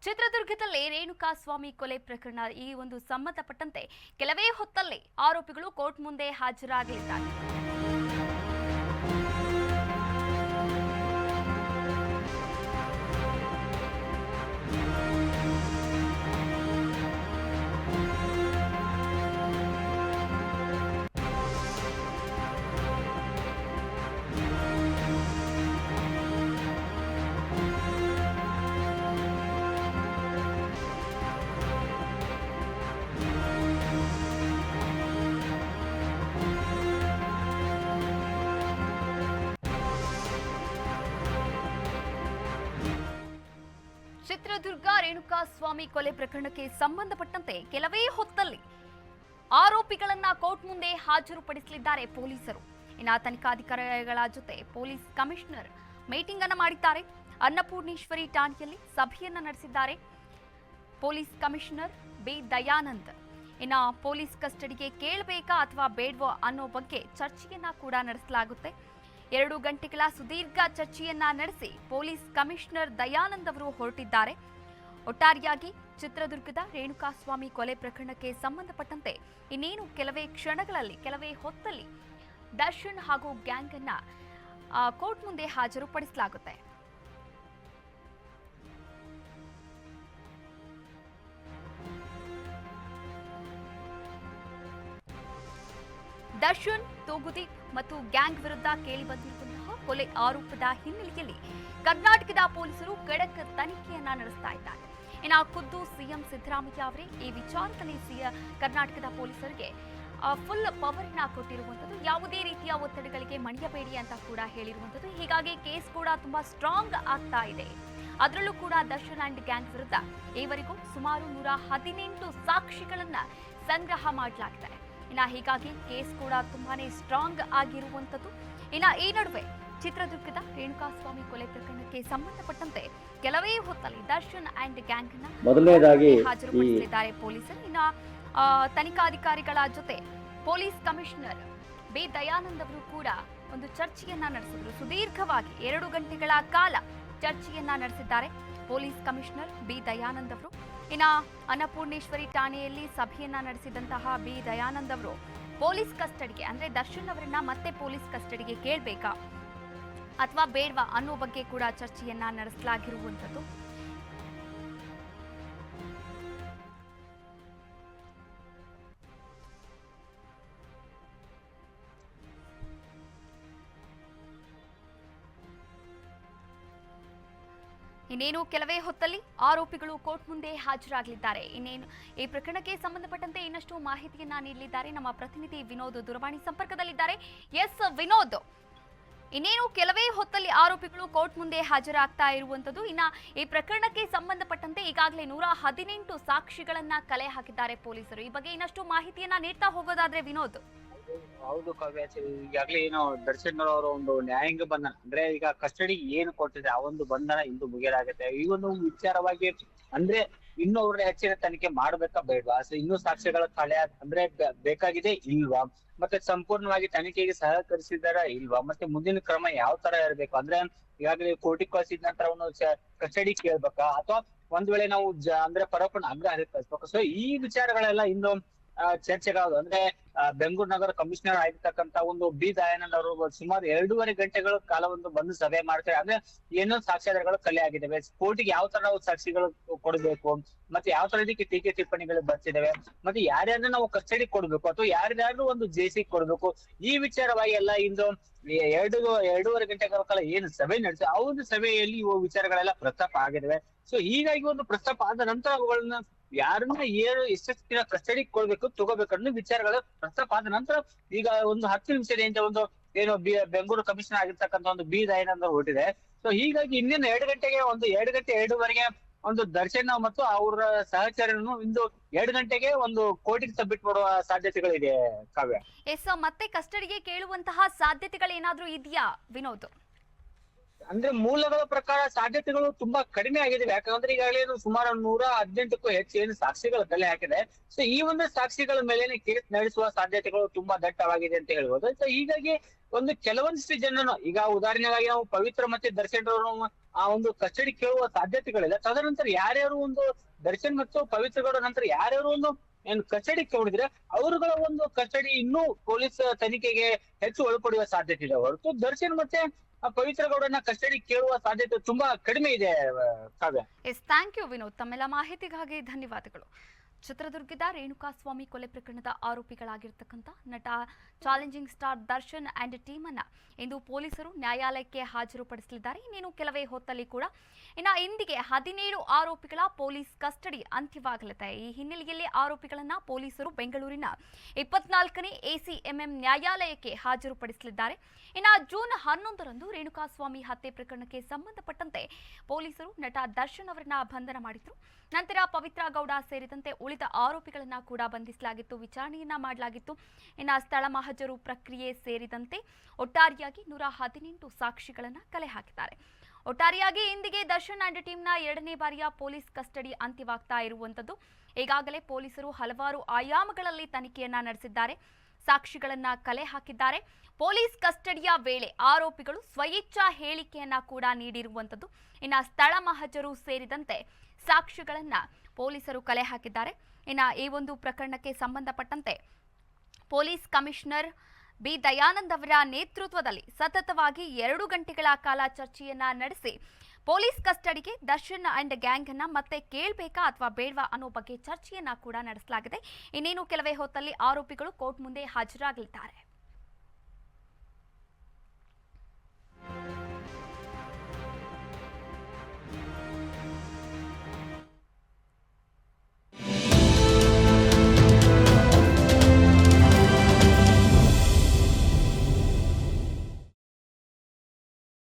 ಚಿತ್ರದುರ್ಗದಲ್ಲಿ ರೇಣುಕಾಸ್ವಾಮಿ ಕೊಲೆ ಪ್ರಕರಣ ಈ ಒಂದು ಸಂಬಂಧಪಟ್ಟಂತೆ ಕೆಲವೇ ಹೊತ್ತಲ್ಲಿ ಆರೋಪಿಗಳು ಕೋರ್ಟ್ ಮುಂದೆ ಹಾಜರಾಗಲಿದ್ದಾರೆ. ಚಿತ್ರದುರ್ಗ ರೇಣುಕಾಸ್ವಾಮಿ ಕೊಲೆ ಪ್ರಕರಣಕ್ಕೆ ಸಂಬಂಧಪಟ್ಟಂತೆ ಕೆಲವೇ ಹೊತ್ತಲ್ಲಿ ಆರೋಪಿಗಳನ್ನ ಕೋರ್ಟ್ ಮುಂದೆ ಹಾಜರುಪಡಿಸಲಿದ್ದಾರೆ ಪೊಲೀಸರು. ಇನ್ನು ತನಿಖಾಧಿಕಾರಿಗಳ ಜೊತೆ ಪೊಲೀಸ್ ಕಮಿಷನರ್ ಮೀಟಿಂಗ್ ಅನ್ನು ಮಾಡಿದ್ದಾರೆ. ಅನ್ನಪೂರ್ಣೇಶ್ವರಿ ಠಾಣೆಯಲ್ಲಿ ಸಭೆಯನ್ನ ನಡೆಸಿದ್ದಾರೆ ಪೊಲೀಸ್ ಕಮಿಷನರ್ ಬಿ ದಯಾನಂದ್. ಇನ್ನು ಪೊಲೀಸ್ ಕಸ್ಟಡಿಗೆ ಕೇಳಬೇಕಾ ಅಥವಾ ಬೇಡವೋ ಅನ್ನೋ ಬಗ್ಗೆ ಚರ್ಚೆಯನ್ನ ಕೂಡ ನಡೆಸಲಾಗುತ್ತೆ. 2 ಗಂಟೆಗಳ ಸುದೀರ್ಘ ಚರ್ಚೆಯನ್ನ ನಡೆಸಿ ಪೊಲೀಸ್ ಕಮಿಷನರ್ ದಯಾನಂದ್ ಅವರು ಹೊರಟಿದ್ದಾರೆ. ಒಟ್ಟಾರೆಯಾಗಿ ಚಿತ್ರದುರ್ಗದ ರೇಣುಕಾಸ್ವಾಮಿ ಕೊಲೆ ಪ್ರಕರಣಕ್ಕೆ ಸಂಬಂಧಪಟ್ಟಂತೆ ಇನ್ನೇನು ಕೆಲವೇ ಕ್ಷಣಗಳಲ್ಲಿ ಕೆಲವೇ ಹೊತ್ತಲ್ಲಿ ದರ್ಶನ್ ಹಾಗೂ ಗ್ಯಾಂಗ್ ಅನ್ನ ಕೋರ್ಟ್ ಮುಂದೆ ಹಾಜರುಪಡಿಸಲಾಗುತ್ತೆ. ದರ್ಶನ್, ತೂಗುದೀಪ್ ಮತ್ತು ಗ್ಯಾಂಗ್ ವಿರುದ್ಧ ಕೇಳಿಬಂದಿರುವಂತಹ ಕೊಲೆ ಆರೋಪದ ಹಿನ್ನೆಲೆಯಲ್ಲಿ ಕರ್ನಾಟಕದ ಪೊಲೀಸರು ಖಡಕ್ ತನಿಖೆಯನ್ನ ನಡೆಸ್ತಾ ಇದ್ದಾರೆ. ಇನ್ನು ಖುದ್ದು ಸಿಎಂ ಸಿದ್ದರಾಮಯ್ಯ ಅವರೇ ಈ ವಿಚಾರದಲ್ಲಿ ಕರ್ನಾಟಕದ ಪೊಲೀಸರಿಗೆ ಫುಲ್ ಪವರ್ ಅನ್ನ ಕೊಟ್ಟಿರುವಂತದ್ದು, ಯಾವುದೇ ರೀತಿಯ ಒತ್ತಡಗಳಿಗೆ ಮಣಿಯಬೇಡಿ ಅಂತ ಕೂಡ ಹೇಳಿರುವಂತದ್ದು. ಹೀಗಾಗಿ ಕೇಸ್ ಕೂಡ ತುಂಬಾ ಸ್ಟ್ರಾಂಗ್ ಆಗ್ತಾ ಇದೆ. ಅದರಲ್ಲೂ ಕೂಡ ದರ್ಶನ್ ಅಂಡ್ ಗ್ಯಾಂಗ್ ವಿರುದ್ಧ ಈವರೆಗೂ ಸುಮಾರು 118 ಸಾಕ್ಷಿಗಳನ್ನ ಸಂಗ್ರಹ ಮಾಡಲಾಗಿದೆ. ಹೀಗಾಗಿ ಕೇಸ್ ಕೂಡ ತುಂಬಾನೇ ಸ್ಟ್ರಾಂಗ್ ಆಗಿರುವಂತದ್ದು. ಈ ನಡುವೆ ಚಿತ್ರದುರ್ಗದ ರೇಣುಕಾಸ್ವಾಮಿ ಕೊಲೆ ಪ್ರಕರಣಕ್ಕೆ ಸಂಬಂಧಪಟ್ಟಂತೆ ಕೆಲವೇ ಹೊತ್ತಲ್ಲಿ ದರ್ಶನ್ ಅಂಡ್ ಗ್ಯಾಂಗ್ ಮೊದಲನೇದಾಗಿ ಹಾಜರುಪಡಿಸಲಿದ್ದಾರೆ ಪೊಲೀಸರು. ತನಿಖಾಧಿಕಾರಿಗಳ ಜೊತೆ ಪೊಲೀಸ್ ಕಮಿಷನರ್ ಬಿ ದಯಾನಂದ್ ಅವರು ಕೂಡ ಒಂದು ಚರ್ಚೆಯನ್ನ ನಡೆಸಿದ್ರು. ಸುದೀರ್ಘವಾಗಿ 2 ಗಂಟೆಗಳ ಕಾಲ ಚರ್ಚೆಯನ್ನ ನಡೆಸಿದ್ದಾರೆ ಪೊಲೀಸ್ ಕಮಿಷನರ್ ಬಿ ದಯಾನಂದ್ ಅವರು. ಅನ್ನಪೂರ್ಣೇಶ್ವರಿ ಠಾಣೆಯಲ್ಲಿ ಸಭೆಯನ್ನ ನಡೆಸಿದಂತಹ ಬಿ ದಯಾನಂದ್ ಅವರು ಪೊಲೀಸ್ ಕಸ್ಟಡಿಗೆ ಅಂದ್ರೆ ದರ್ಶನ್ ಅವರನ್ನ ಮತ್ತೆ ಪೊಲೀಸ್ ಕಸ್ಟಡಿಗೆ ಕೇಳಬೇಕಾ ಅಥವಾ ಬೇಡವಾ ಅನ್ನೋ ಬಗ್ಗೆ ಕೂಡ ಚರ್ಚೆಯನ್ನ ನಡೆಸಲಾಗಿರುವಂತದ್ದು. ಇನ್ನೇನು ಕೆಲವೇ ಹೊತ್ತಲ್ಲಿ ಆರೋಪಿಗಳು ಕೋರ್ಟ್ ಮುಂದೆ ಹಾಜರಾಗಲಿದ್ದಾರೆ. ಇನ್ನೇನು ಈ ಪ್ರಕರಣಕ್ಕೆ ಸಂಬಂಧಪಟ್ಟಂತೆ ಇನ್ನಷ್ಟು ಮಾಹಿತಿಯನ್ನ ನೀಡಲಿದ್ದಾರೆ ನಮ್ಮ ಪ್ರತಿನಿಧಿ ವಿನೋದ್ ದೂರವಾಣಿ ಸಂಪರ್ಕದಲ್ಲಿದ್ದಾರೆ. ಎಸ್ ವಿನೋದ್, ಇನ್ನೇನು ಕೆಲವೇ ಹೊತ್ತಲ್ಲಿ ಆರೋಪಿಗಳು ಕೋರ್ಟ್ ಮುಂದೆ ಹಾಜರಾಗ್ತಾ ಇರುವಂತದ್ದು. ಈ ಪ್ರಕರಣಕ್ಕೆ ಸಂಬಂಧಪಟ್ಟಂತೆ ಈಗಾಗಲೇ 118 ಸಾಕ್ಷಿಗಳನ್ನ ಕಲೆ ಹಾಕಿದ್ದಾರೆ ಪೊಲೀಸರು. ಈ ಬಗ್ಗೆ ಇನ್ನಷ್ಟು ಮಾಹಿತಿಯನ್ನ ನೀಡ್ತಾ ಹೋಗೋದಾದ್ರೆ ವಿನೋದ್. ಹೌದು ಕಾವ್ಯ, ಈಗಾಗ್ಲೇ ಏನು ದರ್ಶನ್ ಅವರ ಒಂದು ನ್ಯಾಯಾಂಗ ಬಂಧನ ಅಂದ್ರೆ ಈಗ ಕಸ್ಟಡಿ ಏನು ಕೊಟ್ಟಿದೆ ಆ ಒಂದು ಬಂಧನ ಇಂದು ಮುಗಿಯಲಾಗುತ್ತೆ. ಈ ಒಂದು ವಿಚಾರವಾಗಿ ಅಂದ್ರೆ ಇನ್ನು ಅವ್ರನ್ನ ಹೆಚ್ಚಿನ ತನಿಖೆ ಮಾಡ್ಬೇಕಾ ಬೇಡವಾ, ಇನ್ನೂ ಸಾಕ್ಷ್ಯಗಳ ಕಲೆ ಅಂದ್ರೆ ಬೇಕಾಗಿದೆ ಇಲ್ವಾ, ಮತ್ತೆ ಸಂಪೂರ್ಣವಾಗಿ ತನಿಖೆಗೆ ಸಹಕರಿಸಿದಾರ ಇಲ್ವಾ, ಮತ್ತೆ ಮುಂದಿನ ಕ್ರಮ ಯಾವ ತರ ಇರಬೇಕು ಅಂದ್ರೆ ಈಗಾಗಲೇ ಕೋರ್ಟಿಗೆ ಕಳಿಸಿದ ನಂತರ ಒಂದು ಕಸ್ಟಡಿ ಕೇಳ್ಬೇಕಾ ಅಥವಾ ಒಂದ್ ವೇಳೆ ನಾವು ಅಂದ್ರೆ ಪರೋಪಣ ಅಂದ್ರೆ ಕಳಿಸ್ಬೇಕು. ಸೊ ಈ ವಿಚಾರಗಳೆಲ್ಲ ಇನ್ನು ಚರ್ಚೆಗಳು ಅಂದ್ರೆ ಬೆಂಗಳೂರು ನಗರ ಕಮಿಷನರ್ ಆಗಿರ್ತಕ್ಕಂತ ಒಂದು ಬಿ ದಯಾನಂದ್ ಅವರು ಸುಮಾರು 2.5 ಗಂಟೆಗಳ ಕಾಲ ಒಂದು ಬಂದು ಸಭೆ ಮಾಡ್ತಾರೆ. ಅಂದ್ರೆ ಏನೋ ಸಾಕ್ಷ್ಯಾಧಾರಗಳು ಕಲೆ ಆಗಿದ್ದಾವೆ, ಕೋರ್ಟಿಗೆ ಯಾವ ತರ ನಾವು ಸಾಕ್ಷಿಗಳು ಕೊಡ್ಬೇಕು, ಮತ್ತೆ ಯಾವ ತರ ಇದಕ್ಕೆ ಟೀಕೆ ಟಿಪ್ಪಣಿಗಳು ಬರ್ತಿದಾವೆ, ಮತ್ತೆ ಯಾರ್ಯಾರನ್ನ ನಾವು ಕಸ್ಟಡಿ ಕೊಡ್ಬೇಕು ಅಥವಾ ಯಾರ್ಯಾರು ಒಂದು ಜೇಸಿ ಕೊಡ್ಬೇಕು, ಈ ವಿಚಾರವಾಗಿ ಎಲ್ಲ ಇಂದು 2.5 ಗಂಟೆಗಳ ಕಾಲ ಏನು ಸಭೆ ನಡೆಸಿ ಆ ಒಂದು ಸಭೆಯಲ್ಲಿ ಇವು ವಿಚಾರಗಳೆಲ್ಲ ಪ್ರಸ್ತಾಪ ಆಗಿದಾವೆ. ಸೊ ಹೀಗಾಗಿ ಒಂದು ಪ್ರಸ್ತಾಪ ಆದ ನಂತರ ಅವುಗಳನ್ನ ಯಾರನ್ನ ಎಷ್ಟು ದಿನ ಕಸ್ಟಡಿ ಕೊಡ್ಬೇಕು ತಗೋಬೇಕು ಅನ್ನೋ ವಿಚಾರಗಳ ಪ್ರಸ್ತಾಪ ಆದ ನಂತರ ಈಗ ಒಂದು 10 ನಿಮಿಷದಿಂದ ಒಂದು ಏನು ಬೆಂಗಳೂರು ಕಮಿಷನರ್ ಆಗಿರ್ತಕ್ಕಂಥ ಒಂದು ಬಿ ದಯಾನಂದ್ ಹೊರಟಿದೆ. ಸೊ ಹೀಗಾಗಿ ಇನ್ನೇನು 2 ಗಂಟೆಗೆ ಒಂದು 2 ಗಂಟೆ 2:30ಗೆ ಒಂದು ದರ್ಶನ್ ಮತ್ತು ಅವರ ಸಹಚರನ್ನು ಇಂದು 2 ಗಂಟೆಗೆ ಒಂದು ಕೋರ್ಟಿಗೆ ಸಬ್ಮಿಟ್ ಮಾಡುವ ಸಾಧ್ಯತೆಗಳಿದೆ ಕಾವ್ಯ. ಎಸ್, ಮತ್ತೆ ಕಸ್ಟಡಿಗೆ ಕೇಳುವಂತಹ ಸಾಧ್ಯತೆಗಳೇನಾದ್ರೂ ಇದೆಯಾ ವಿನೋದ್? ಅಂದ್ರೆ ಮೂಲಗಳ ಪ್ರಕಾರ ಸಾಧ್ಯತೆಗಳು ತುಂಬಾ ಕಡಿಮೆ ಆಗಿವೆ. ಯಾಕಂದ್ರೆ ಈಗಾಗಲೇ ಸುಮಾರು 118ಕ್ಕೂ ಹೆಚ್ಚು ಏನು ಸಾಕ್ಷಿಗಳ ಕಲೆ ಹಾಕಿದೆ. ಸೊ ಈ ಒಂದು ಸಾಕ್ಷಿಗಳ ಮೇಲೆ ಕೇಸ್ ನಡೆಸುವ ಸಾಧ್ಯತೆಗಳು ತುಂಬಾ ದಟ್ಟವಾಗಿದೆ ಅಂತ ಹೇಳ್ಬೋದು. ಸೊ ಹೀಗಾಗಿ ಒಂದು ಕೆಲವೊಂದಿಷ್ಟು ಜನರು ಈಗ ಉದಾಹರಣೆಗಾಗಿ ನಾವು ಪವಿತ್ರ ಮತ್ತೆ ದರ್ಶನ್ ಅವರು ಆ ಒಂದು ಕಸ್ಟಡಿ ಕೇಳುವ ಸಾಧ್ಯತೆಗಳಿದೆ. ತದನಂತರ ಯಾರ್ಯಾರು ಒಂದು ದರ್ಶನ್ ಮತ್ತು ಪವಿತ್ರ ಗೌಡ ನಂತರ ಯಾರ್ಯಾರು ಒಂದು ಏನು ಕಸ್ಟಡಿ ಕೇಳಿದ್ರೆ ಅವರುಗಳ ಒಂದು ಕಸ್ಟಡಿ ಇನ್ನೂ ಪೊಲೀಸ್ ತನಿಖೆಗೆ ಹೆಚ್ಚು ಒಳಪಡುವ ಸಾಧ್ಯತೆ ಇದೆ ಹೊರತು ದರ್ಶನ್ ಮತ್ತೆ ಆ ಪವಿತ್ರ ಗೌಡನ ಕಸ್ಟಡಿ ಕೇಳುವ ಸಾಧ್ಯತೆ ತುಂಬಾ ಕಡಿಮೆ ಇದೆ Kavya. Yes, thank you Vinod. ತಮ್ಮೆಲ್ಲ ಮಾಹಿತಿಗಾಗಿ ಧನ್ಯವಾದಗಳು. ಚಿತ್ರದುರ್ಗದ ರೇಣುಕಾಸ್ವಾಮಿ ಕೊಲೆ ಪ್ರಕರಣದ ಆರೋಪಿಗಳಾಗಿರ್ತಕ್ಕಂಥ ನಟ challenging star Darshan and team ಅನ್ನ ಇಂದು ಪೊಲೀಸರು ನ್ಯಾಯಾಲಯಕ್ಕೆ ಹಾಜರುಪಡಿಸಲಿದ್ದಾರೆ. ಇನ್ನೇನು ಕೆಲವೇ ಹೊತ್ತಲ್ಲಿ ಕೂಡ ಇಂದಿಗೆ 17 ಆರೋಪಿಗಳ ಪೊಲೀಸ್ ಕಸ್ಟಡಿ ಅಂತ್ಯವಾಗಲಿದೆ. ಈ ಹಿನ್ನೆಲೆಯಲ್ಲಿ ಆರೋಪಿಗಳನ್ನ ಪೊಲೀಸರು ಬೆಂಗಳೂರಿನ 24ನೇ ಎಸಿಎಂಎಂ ನ್ಯಾಯಾಲಯಕ್ಕೆ ಹಾಜರುಪಡಿಸಲಿದ್ದಾರೆ. ಜೂನ್ 11ರಂದು ರೇಣುಕಾಸ್ವಾಮಿ ಹತ್ಯೆ ಪ್ರಕರಣಕ್ಕೆ ಸಂಬಂಧಪಟ್ಟಂತೆ ಪೊಲೀಸರು ನಟ ದರ್ಶನ್ ಅವರನ್ನ ಬಂಧನ ಮಾಡಿದ್ರು. ನಂತರ ಪವಿತ್ರ ಗೌಡ ಸೇರಿದಂತೆ ಉಳಿದ ಆರೋಪಿಗಳನ್ನ ಕೂಡ ಬಂಧಿಸಲಾಗಿತ್ತು, ವಿಚಾರಣೆಯನ್ನ ಮಾಡಲಾಗಿತ್ತು. ಸ್ಥಳ ಮಹಜರು ಪ್ರಕ್ರಿಯೆ ಸೇರಿದಂತೆ ಒಟ್ಟಾರೆಯಾಗಿ 118 ಸಾಕ್ಷಿಗಳನ್ನ ಕಲೆ ಹಾಕಿದ್ದಾರೆ. ಒಟ್ಟಾರೆಯಾಗಿ ಇಂದಿಗೆ ದರ್ಶನ್ ಅಂಡ್ ಟೀಮ್ನ 2ನೇ ಬಾರಿಯ ಪೊಲೀಸ್ ಕಸ್ಟಡಿ ಅಂತ್ಯವಾಗ್ತಾ ಇರುವಂತದ್ದು. ಈಗಾಗಲೇ ಪೊಲೀಸರು ಹಲವಾರು ಆಯಾಮಗಳಲ್ಲಿ ತನಿಖೆಯನ್ನ ನಡೆಸಿದ್ದಾರೆ, ಸಾಕ್ಷಿಗಳನ್ನ ಕಲೆ ಹಾಕಿದ್ದಾರೆ. ಪೊಲೀಸ್ ಕಸ್ಟಡಿಯ ವೇಳೆ ಆರೋಪಿಗಳು ಸ್ವಇಚ್ಛಾ ಹೇಳಿಕೆಯನ್ನ ಕೂಡ ನೀಡಿರುವಂತದ್ದು. ಸ್ಥಳ ಮಹಜರು ಸೇರಿದಂತೆ ಸಾಕ್ಷಿಗಳನ್ನ ಪೊಲೀಸರು ಕಲೆ ಹಾಕಿದ್ದಾರೆ. ಈ ಒಂದು ಪ್ರಕರಣಕ್ಕೆ ಸಂಬಂಧಪಟ್ಟಂತೆ ಪೊಲೀಸ್ ಕಮಿಷನರ್ ಬಿ ದಯಾನಂದ್ ಅವರ ನೇತೃತ್ವದಲ್ಲಿ ಸತತವಾಗಿ 2 ಗಂಟೆಗಳ ಕಾಲ ಚರ್ಚೆಯನ್ನ ನಡೆಸಿ ಪೊಲೀಸ್ ಕಸ್ಟಡಿಗೆ ದರ್ಶನ್ ಅಂಡ್ ಗ್ಯಾಂಗ್ ಅನ್ನ ಮತ್ತೆ ಕೇಳಬೇಕಾ ಅಥವಾ ಬೇಡವಾ ಅನ್ನೋ ಬಗ್ಗೆ ಚರ್ಚೆಯನ್ನ ಕೂಡ ನಡೆಸಲಾಗಿದೆ. ಇನ್ನೇನು ಕೆಲವೇ ಹೊತ್ತಲ್ಲಿ ಆರೋಪಿಗಳು ಕೋರ್ಟ್ ಮುಂದೆ ಹಾಜರಾಗಲಿದ್ದಾರೆ.